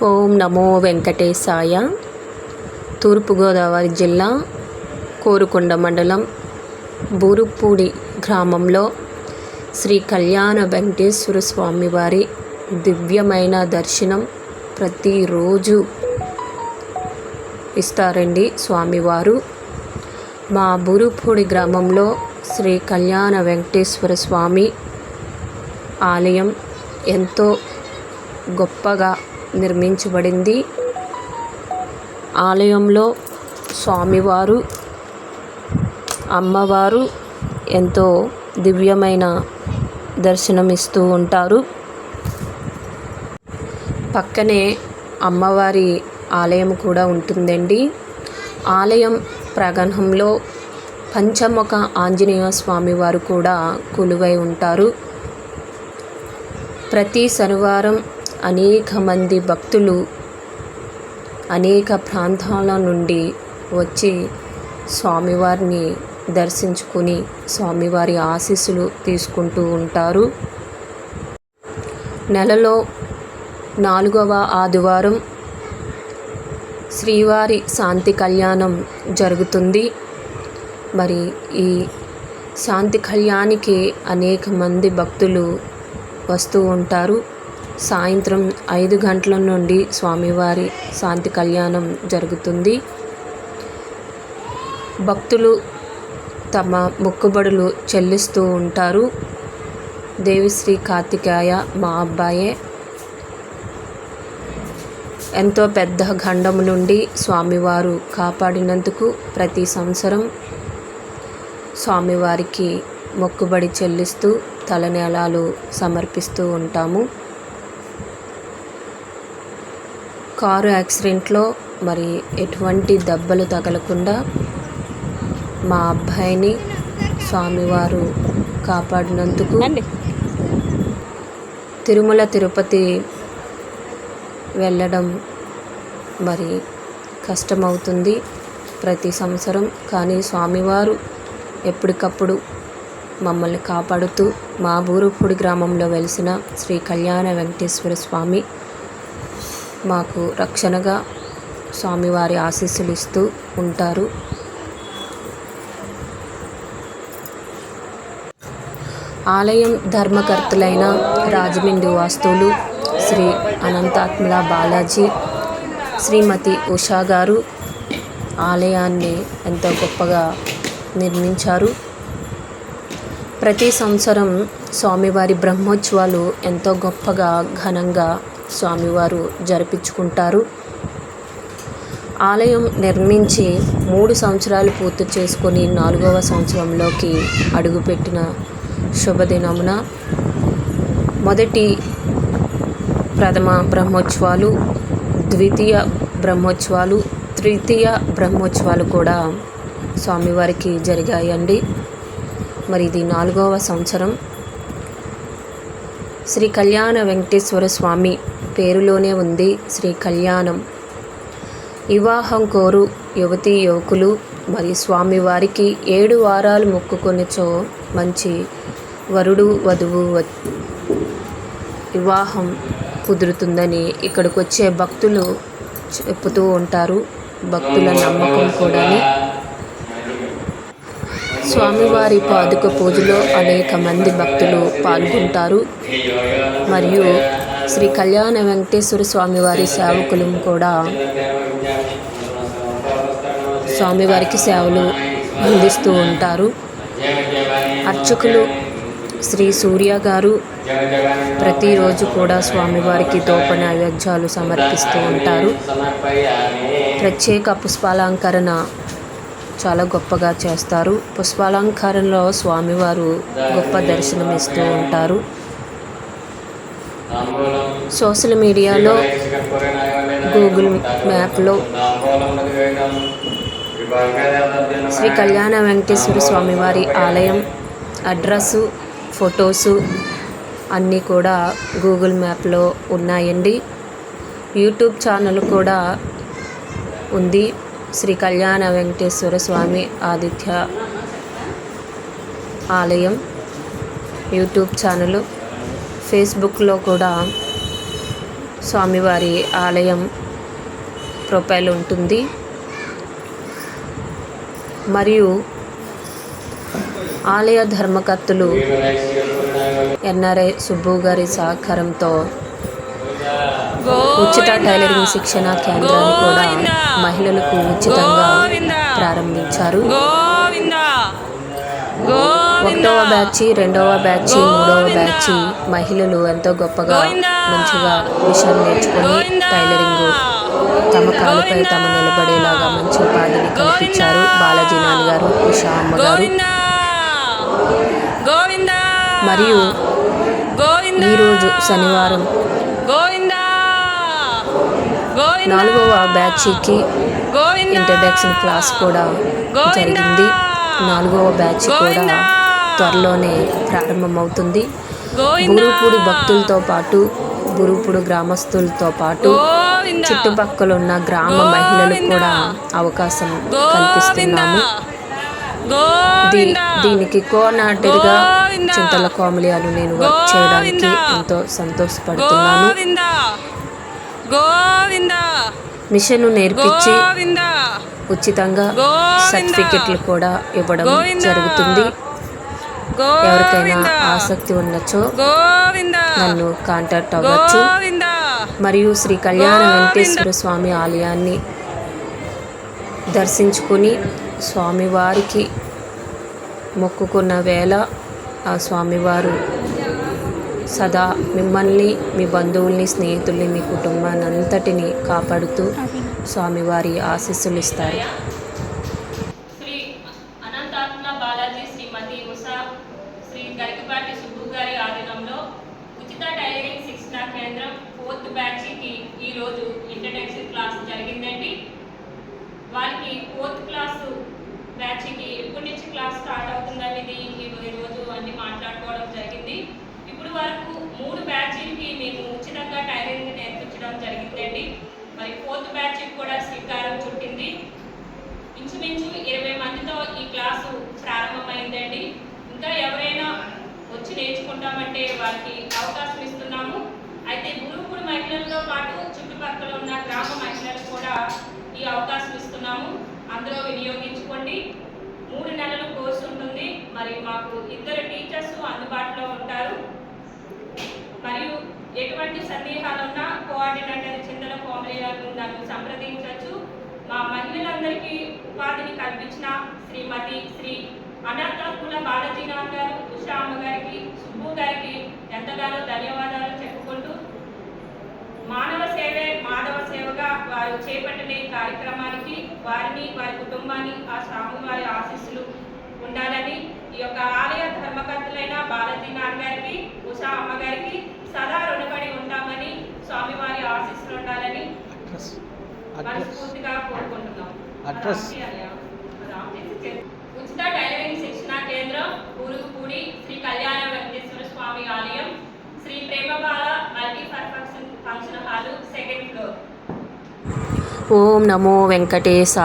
ఓం నమో వెంకటేశాయ. తూర్పుగోదావరి జిల్లా కోరుకొండ మండలం బూరుపూడి గ్రామంలో శ్రీ కళ్యాణ వెంకటేశ్వర స్వామివారి దివ్యమైన దర్శనం ప్రతిరోజు ఇస్తారండి స్వామివారు. మా బూరుపూడి గ్రామంలో శ్రీ కళ్యాణ వెంకటేశ్వర స్వామి ఆలయం ఎంతో గొప్పగా నిర్మించబడింది. ఆలయంలో స్వామివారు అమ్మవారు ఎంతో దివ్యమైన దర్శనమిస్తూ ఉంటారు. పక్కనే అమ్మవారి ఆలయం కూడా ఉంటుందండి. ఆలయం ప్రాంగణంలో పంచముఖ ఆంజనేయ స్వామివారు కూడా కొలువై ఉంటారు. ప్రతి శనివారం అనేక మంది భక్తులు అనేక ప్రాంతాల నుండి వచ్చి స్వామివారిని దర్శించుకుని స్వామివారి ఆశీస్సులు తీసుకుంటూ ఉంటారు. నెలలో 4వ ఆదివారం శ్రీవారి శాంతి కళ్యాణం జరుగుతుంది. మరి ఈ శాంతి కళ్యాణానికి అనేక మంది భక్తులు వస్తూ ఉంటారు. సాయంత్రం 5 గంటల నుండి స్వామివారి శాంతి కళ్యాణం జరుగుతుంది. భక్తులు తమ మొక్కుబడులు చెల్లిస్తూ ఉంటారు. దేవిశ్రీ కార్తికేయ మా అబ్బాయే ఎంతో పెద్ద గండం నుండి స్వామివారు కాపాడినందుకు ప్రతి సంవత్సరం స్వామివారికి మొక్కుబడి చెల్లిస్తూ తలనీలాలు సమర్పిస్తూ ఉంటాము. కారు యాక్సిడెంట్లో మరి ఎటువంటి దెబ్బలు తగలకుండా మా అబ్బాయిని స్వామివారు కాపాడినందుకు తిరుమల తిరుపతి వెళ్ళడం మరి కష్టమవుతుంది ప్రతి సంవత్సరం. కానీ స్వామివారు ఎప్పటికప్పుడు మమ్మల్ని కాపాడుతూ మా బూరుపూడి గ్రామంలో వెలిసిన శ్రీ కళ్యాణ వెంకటేశ్వర స్వామి మాకు రక్షణగా స్వామివారి ఆశీస్సులు ఇస్తూ ఉంటారు. ఆలయం ధర్మకర్తలైన రాజమండ్రి వాస్తువులు శ్రీ అనంతాత్మల బాలాజీ, శ్రీమతి ఉషా గారు ఆలయాన్ని ఎంతో గొప్పగా నిర్మించారు. ప్రతి సంవత్సరం స్వామివారి బ్రహ్మోత్సవాలు ఎంతో గొప్పగా ఘనంగా స్వామివారు జరిపించుకుంటారు. ఆలయం నిర్మించి 3 సంవత్సరాలు పూర్తి చేసుకొని 4వ సంవత్సరంలోకి అడుగుపెట్టిన శుభదినమున మొదటి ప్రథమ బ్రహ్మోత్సవాలు, ద్వితీయ బ్రహ్మోత్సవాలు, తృతీయ బ్రహ్మోత్సవాలు కూడా స్వామివారికి జరిగాయండి. మరి ఇది 4వ సంవత్సరం. శ్రీ కళ్యాణ వెంకటేశ్వర స్వామి పేరులోనే ఉంది శ్రీ కళ్యాణం. వివాహం కోరు యువతీ యువకులు మరి స్వామివారికి 7 వారాలు మొక్కుకొనిచో మంచి వరుడు వధువు వివాహం కుదురుతుందని ఇక్కడికి వచ్చే భక్తులు చెప్పుతూ ఉంటారు. భక్తుల నమ్మకం కూడా. స్వామివారి పాదుక పూజలో అనేక మంది భక్తులు పాల్గొంటారు. మరియు శ్రీ కళ్యాణ వెంకటేశ్వర స్వామివారి సేవకులు కూడా స్వామివారికి సేవలు అందిస్తూ ఉంటారు. అర్చకులు శ్రీ సూర్య గారు ప్రతిరోజు కూడా స్వామివారికి ధూప నైవేద్యాలు సమర్పిస్తూ ఉంటారు. ప్రత్యేక పుష్పాలంకరణ చాలా గొప్పగా చేస్తారు. పుష్పాలంకారంలో స్వామివారు గొప్ప దర్శనం ఇస్తూ ఉంటారు. సోషల్ మీడియాలో గూగుల్ మ్యాప్లో శ్రీ కళ్యాణ వెంకటేశ్వర స్వామివారి ఆలయం అడ్రస్సు, ఫొటోసు అన్నీ కూడా గూగుల్ మ్యాప్లో ఉన్నాయండి. యూట్యూబ్ ఛానల్ కూడా ఉంది. శ్రీ కళ్యాణ వెంకటేశ్వర స్వామి ఆదిత్య ఆలయం యూట్యూబ్ ఛానల్, ఫేస్బుక్లో కూడా స్వామివారి ఆలయం ప్రొఫైల్ ఉంటుంది. మరియు ఆలయ ధర్మకర్తలు ఎన్ఆర్ఐ సుబ్బు గారి సహకారంతో ఉచిత టైలరింగ్ శిక్షణ కేంద్రాన్ని కూడా మహిళలకు ఉచితంగా ప్రారంభించారు. 1వ బ్యాచ్, 2వ బ్యాచ్, 3వ బ్యాచ్ మహిళలు ఎంతో గొప్పగా మంచిగా విషయం నేర్చుకొని టైలరింగ్ తమ కాళ్ళపై తమ నిలబడేలాగా మంచి ఉపాధిని కల్పించారు. బాలాజీ నాన్నగారు, ఉషా అమ్మగారు. మరియు ఈరోజు శనివారం 4వ బ్యాచ్కి ఇంట్రడక్షన్ క్లాస్ కూడా జరిగింది. 4వ బ్యాచ్ కూడా త్వరలోనే ప్రారంభమవుతుంది. గురుపూడి భక్తులతో పాటు, గురుపూడి గ్రామస్తులతో పాటు చుట్టుపక్కల ఉన్న గ్రామ మహిళలకు కూడా అవకాశం కల్పిస్తున్నాము. దీనికి కోఆర్డినేటర్గా చింతల కోమలి అని నేను వర్క్ చేయడానికి ఎంతో సంతోషపడుతున్నాను. మిషన్ నేర్పించి ఉచితంగా సర్టిఫికెట్లు కూడా ఇవ్వడం జరుగుతుంది. ఎవరికైనా ఆసక్తి ఉండొచ్చో నన్ను కాంటాక్ట్ అవ్వచ్చు. మరియు శ్రీ కళ్యాణ వెంకటేశ్వర స్వామి ఆలయాన్ని దర్శించుకుని స్వామివారికి మొక్కుకున్న వేళ ఆ స్వామివారు సదా మిమ్మల్ని, మీ బంధువుల్ని, స్నేహితుల్ని, మీ కుటుంబాన్ని అంతటిని కాపాడుతూ స్వామివారి ఆశీస్సులు ఇస్తారు. శ్రీ అనంతాత్మ బాలాజీ శ్రీమతి ఉషా శ్రీ గరికపాటి సుబ్బు గారి ఆధీనంలో ఉచిత టైలరింగ్ శిక్షణ కేంద్రం 4th బ్యాచ్కి ఈరోజు ఇంట్రడక్షన్ క్లాస్ జరిగిందండి. వారికి 4th క్లాసు బ్యాచ్కి ఎప్పటి నుంచి క్లాస్ స్టార్ట్ అవుతుందనేది ఈరోజు అన్ని మాట్లాడుకోవడం జరిగింది. ఇప్పుడు వరకు 3 బ్యాచ్లకి మేము ఉచితంగా టైలరింగ్ నేర్పించడం జరిగిందండి. మరి 4th బ్యాచ్కి కూడా శ్రీకారం చుట్టింది. ఇంచుమించు 20 మందితో ఈ క్లాసు ప్రారంభమైందండి. ఇంకా ఎవరైనా వచ్చి నేర్చుకుంటామంటే వారికి అవకాశం ఇస్తున్నాము. అయితే గురుకుల మహిళలతో పాటు చుట్టుపక్కల ఉన్న గ్రామ మహిళలకు కూడా ఈ అవకాశం ఇస్తున్నాము. అందులో వినియోగించుకోండి. 3 నెలల కోర్సు ఉంటుంది. మరి మాకు 2 టీచర్స్ అందుబాటులో ఉంటారు. మరియు ఎటువంటి సందేహాలున్నా కోఆర్డినేటర్ చింతల కోమలి గారు నన్ను సంప్రదించవచ్చు. మా మహిళలందరికీ ఉపాధిని కల్పించిన శ్రీమతి శ్రీ అనంతాత్మ బాలాజీ నాన్న గారు, ఉషా అమ్మ గారికి, సుబ్బు గారికి ఎంతగానో ధన్యవాదాలు చెప్పుకుంటూ మానవ సేవే మాధవ సేవగా వారు చేపట్టిన ఈ కార్యక్రమానికి వారిని, వారి కుటుంబాన్ని ఆ స్వామివారి ఆశీస్సులు ఉండాలని, ఈ యొక్క ఆలయ ధర్మకర్తలైన బాలాజీ నాన్న గారికి, ఉషా అమ్మగారికి సదా రుణపడి ఉంటామని, స్వామివారి ఆశీస్సులు ఉండాలని మనస్ఫూర్తిగా కోరుకుంటున్నాం. ఉచిత టైలరింగ్ శిక్షణ కేంద్రం ఊరుగుపూడి శ్రీ కళ్యాణ వెంకటేశ్వర స్వామి ఆలయం, Sri Premabala multipurpose function hall, 2nd floor. ఓం నమో వెంకటేశ.